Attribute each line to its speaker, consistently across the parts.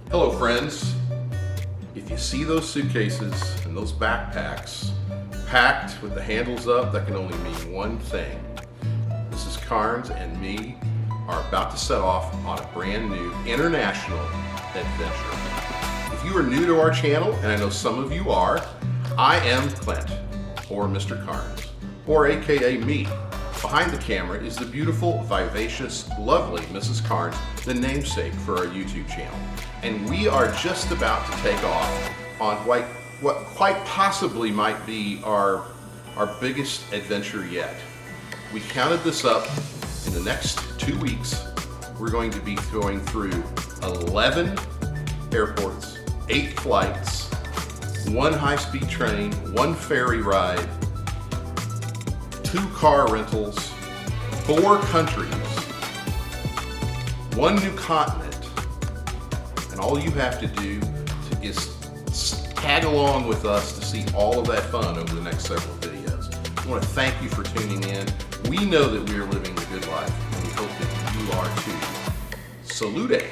Speaker 1: Hello friends, if you see those suitcases and those backpacks packed with the handles up, that can only mean one thing. Mrs. Carnes and me are about to set off on a brand new international adventure. If you are new to our channel, and I know some of you are, I am Clint, or Mr. Carnes, or AKA me. Behind the camera is the beautiful, vivacious, lovely Mrs. Carnes, the namesake for our YouTube channel. And we are just about to take off on what quite possibly might be our biggest adventure yet. We counted this up. In the next 2 weeks, we're going to be going through 11 airports, 8 flights, 1 high-speed train, 1 ferry ride, 2 car rentals, 4 countries, 1 new continent, and all you have to do is tag along with us to see all of that fun over the next several videos. I want to thank you for tuning in. We know that we are living the good life, and we hope that you are too. Salute!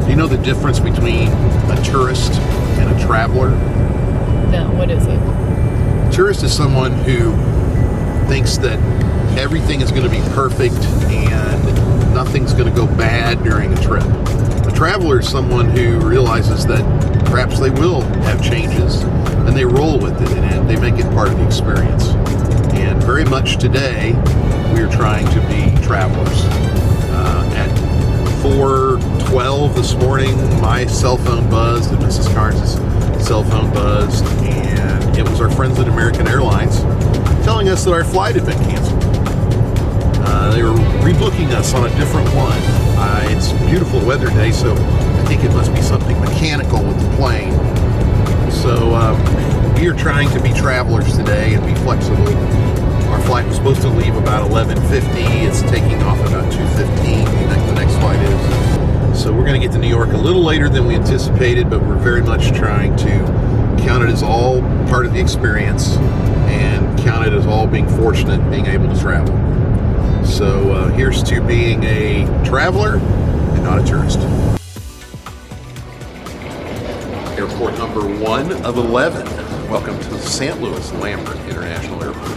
Speaker 1: You know the difference between a tourist and a traveler?
Speaker 2: No, what is it?
Speaker 1: A tourist is someone who thinks that everything is going to be perfect and nothing's going to go bad during a trip. A traveler is someone who realizes that perhaps they will have changes and they roll with it and they make it part of the experience. And very much today, we are trying to be travelers. At 4:12 this morning, my cell phone buzzed and Mrs. Carnes' cell phone buzzed, and it was our friends at American Airlines telling us that our flight had been canceled. They were rebooking us on a different one. It's a beautiful weather day, so I think it must be something mechanical with the plane. So we are trying to be travelers today and be flexible. Our flight was supposed to leave about 11:50. It's taking off about 2:15. The next flight is. So we're going to get to New York a little later than we anticipated, but we're very much trying to count it as all part of the experience and count it as all being fortunate being able to travel. So here's to being a traveler and not a tourist. Airport number 1 of 11. Welcome to St. Louis Lambert International Airport.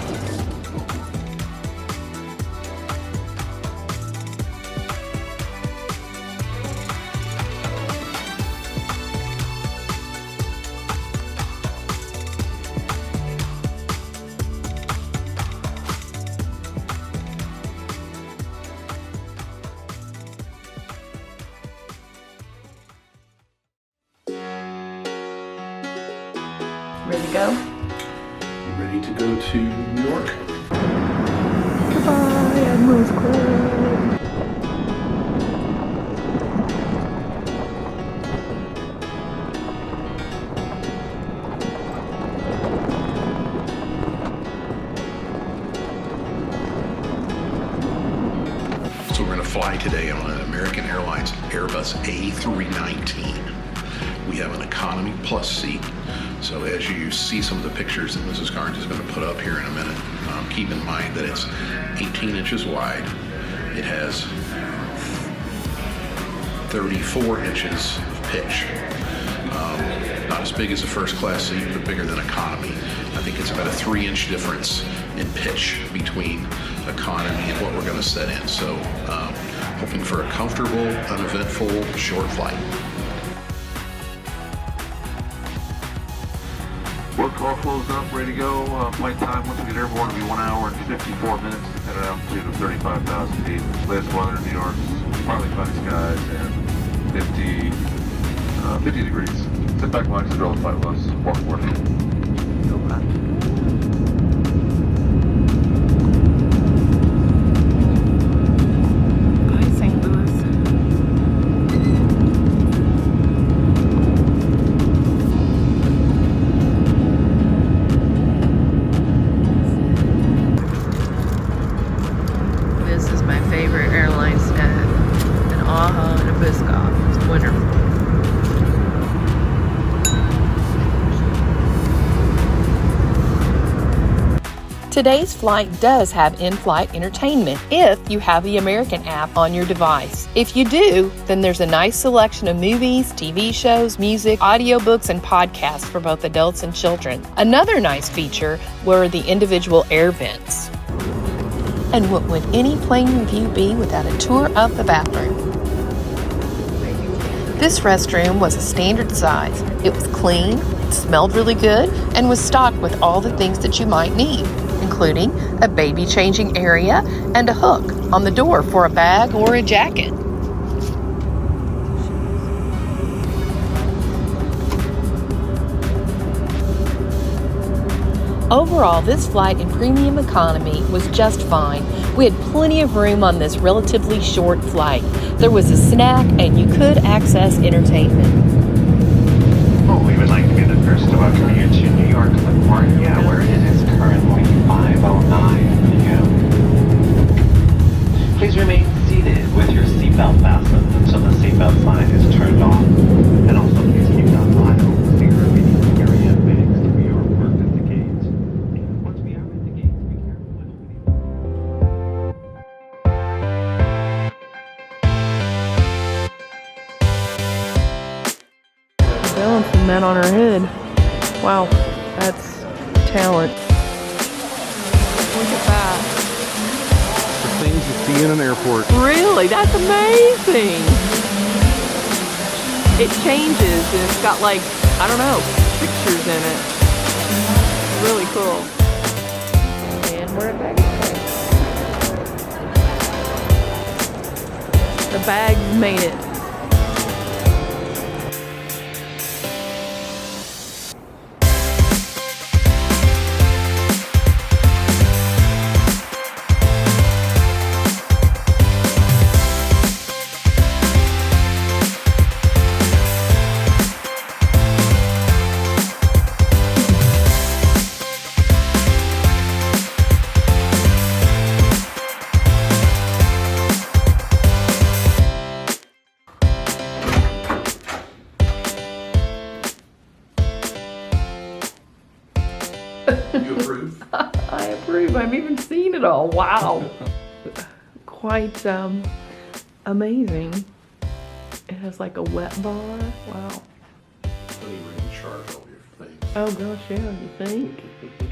Speaker 2: Ready to go?
Speaker 1: Ready to go to New York?
Speaker 2: Goodbye, Admiral's Club.
Speaker 1: So we're going to fly today on an American Airlines Airbus A319. We have an economy plus seat. So as you see some of the pictures that Mrs. Carnes is going to put up here in a minute, keep in mind that it's 18 inches wide. It has 34 inches of pitch. Not as big as a first class seat, but bigger than economy. I think it's about a 3-inch difference in pitch between economy and what we're going to set in. So hoping for a comfortable, uneventful, short flight.
Speaker 3: Work call closed up, ready to go. Flight time once we get airborne will be 1 hour and 54 minutes at an altitude of 35,000 feet. Latest weather in New York, partly cloudy skies and 50 degrees. Sit back, relax, the flight was 440. Go back.
Speaker 2: Bye, St. Louis. Biscoff. It's wonderful. Today's flight does have in-flight entertainment if you have the American app on your device. If you do, then there's a nice selection of movies, TV shows, music, audiobooks, and podcasts for both adults and children. Another nice feature were the individual air vents. And what would any plane review be without a tour of the bathroom? This restroom was a standard size. It was clean, it smelled really good, and was stocked with all the things that you might need, including a baby changing area and a hook on the door for a bag or a jacket. Overall, this flight in premium economy was just fine. We had plenty of room on this relatively short flight. There was a snack and you could access entertainment.
Speaker 4: Oh, we would like to be the first to welcome you to New York, LaGuardia, where it is currently 5:09 p.m. Please remain seated with your seatbelt fastened until the seatbelt sign is turned off. And also please keep that aisle clear of any area bags to be parked at the gate. Once we are at the gate, be careful with
Speaker 2: Balancing that on her head. Wow, that's talent. Look at that.
Speaker 1: The things you see in an airport.
Speaker 2: Really? That's amazing. It changes and it's got like, I don't know, pictures in it. Really cool. And we're at baggage claim. The bags made it.
Speaker 1: You approve?
Speaker 2: I approve. I've even seen it all. Wow. Quite amazing. It has like a wet bar. Wow.
Speaker 1: Don't even charge all your things.
Speaker 2: Oh gosh, yeah, you think?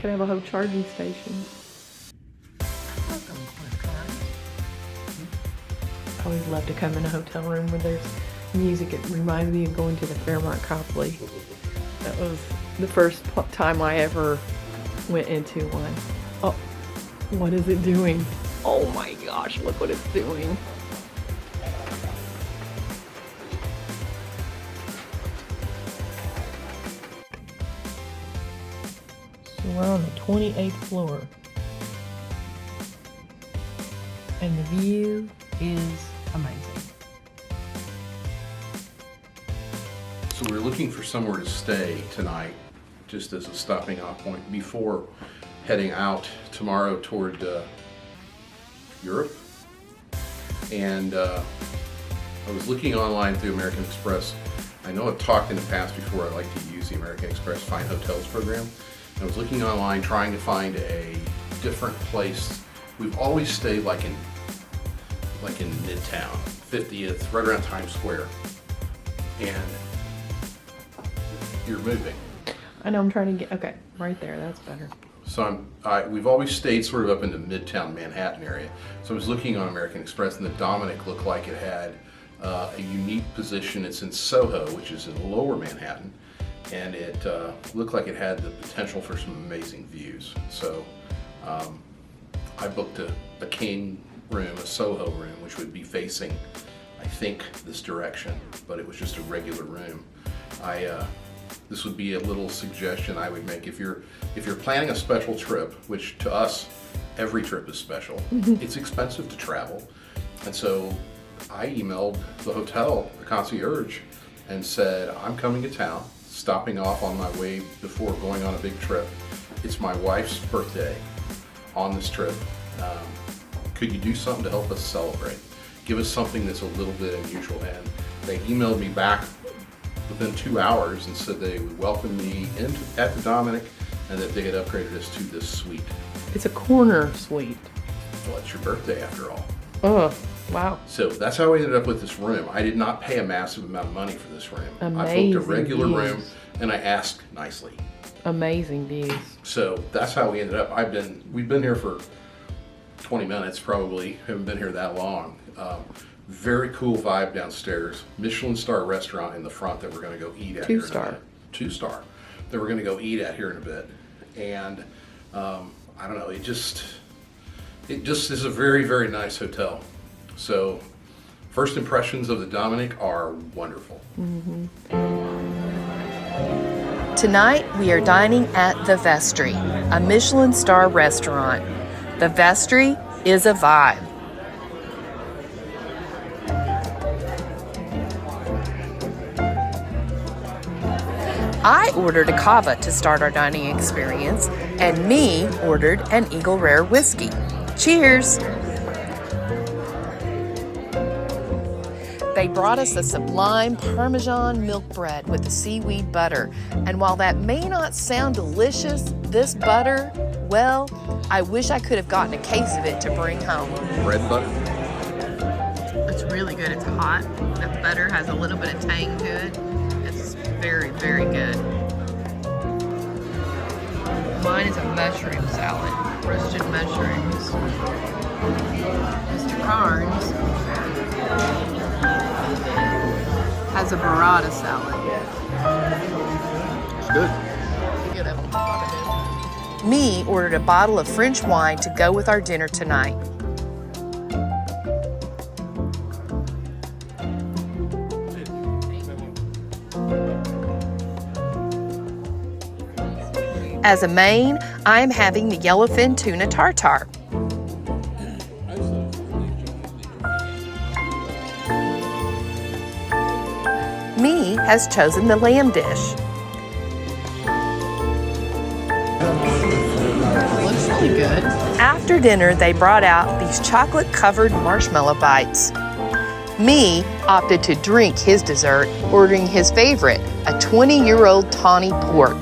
Speaker 2: Could have a whole charging station. I always love to come in a hotel room where there's music. It reminds me of going to the Fairmont Copley. That was the first time I ever went into one. Oh, what is it doing? Oh my gosh, look what it's doing. So we're on the 28th floor. And the view is amazing.
Speaker 1: So we're looking for somewhere to stay tonight, just as a stopping off point before heading out tomorrow toward Europe. And I was looking online through American Express. I know I've talked in the past before, I like to use the American Express Find Hotels program. I was looking online trying to find a different place. We've always stayed like in Midtown, 50th, right around Times Square. And you're moving.
Speaker 2: I know, I'm trying to get, okay, right there, that's better.
Speaker 1: So we've always stayed sort of up in the Midtown Manhattan area. So I was looking on American Express, and the Dominick looked like it had a unique position. It's in SoHo, which is in lower Manhattan, and it looked like it had the potential for some amazing views. So I booked a king room, a SoHo room, which would be facing, I think, this direction, but it was just a regular room. This would be a little suggestion I would make if you're planning a special trip, which to us every trip is special. It's expensive to travel, and so I emailed the hotel, the concierge, and said, I'm coming to town, stopping off on my way before going on a big trip. It's my wife's birthday on this trip. Could you do something to help us celebrate? give us something that's a little bit unusual. And they emailed me back within 2 hours and said they would welcome me at the Dominick and that they had upgraded us to this suite.
Speaker 2: It's a corner suite.
Speaker 1: Well, it's your birthday after all.
Speaker 2: Oh, wow.
Speaker 1: So that's how we ended up with this room. I did not pay a massive amount of money for this room.
Speaker 2: Amazing
Speaker 1: I booked a regular
Speaker 2: views.
Speaker 1: room and I asked nicely.
Speaker 2: Amazing views.
Speaker 1: So that's how we ended up. We've been here for 20 minutes probably. Haven't been here that long. Very cool vibe downstairs. Michelin star restaurant in the front that we're going to go eat at.
Speaker 2: 2-star.
Speaker 1: 2-star. That we're going to go eat at here in a bit. And I don't know. It just is a very, very nice hotel. So first impressions of the Dominick are wonderful.
Speaker 2: Tonight, we are dining at the Vestry, a Michelin star restaurant. The Vestry is a vibe. I ordered a cava to start our dining experience, and me ordered an Eagle Rare whiskey. Cheers! They brought us a sublime Parmesan milk bread with the seaweed butter. And while that may not sound delicious, this butter, well, I wish I could have gotten a case of it to bring home.
Speaker 1: Bread butter.
Speaker 2: It's really good. It's hot. The butter has a little bit of tang to it. It's very, very good. Mine is a mushroom salad. Roasted mushrooms. Mr. Carnes has a burrata salad.
Speaker 1: It's good.
Speaker 2: Me ordered a bottle of French wine to go with our dinner tonight. As a main, I am having the yellowfin tuna tartare. Me has chosen the lamb dish. Looks really good. After dinner, they brought out these chocolate-covered marshmallow bites. Me opted to drink his dessert, ordering his favorite, a 20-year-old tawny port.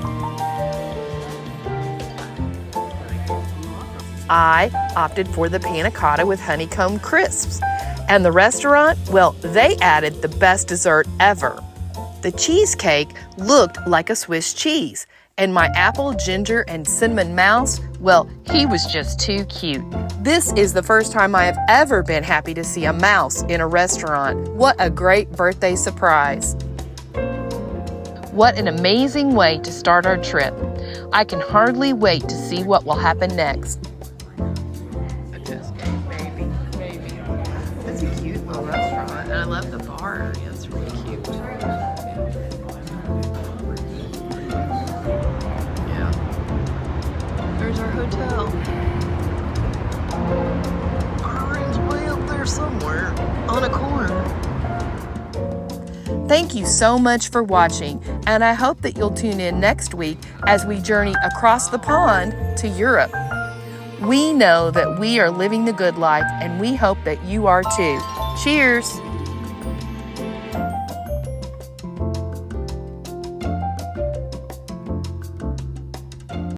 Speaker 2: I opted for the panna cotta with honeycomb crisps. And the restaurant, well, they added the best dessert ever. The cheesecake looked like a Swiss cheese. And my apple, ginger, and cinnamon mouse, well, he was just too cute. This is the first time I have ever been happy to see a mouse in a restaurant. What a great birthday surprise. What an amazing way to start our trip. I can hardly wait to see what will happen next. Maybe. That's a cute little restaurant, and I love the bar. It's really cute. Yeah. There's our hotel. Orange way up there somewhere on a corner. Thank you so much for watching, and I hope that you'll tune in next week as we journey across the pond to Europe. We know that we are living the good life, and we hope that you are too. Cheers!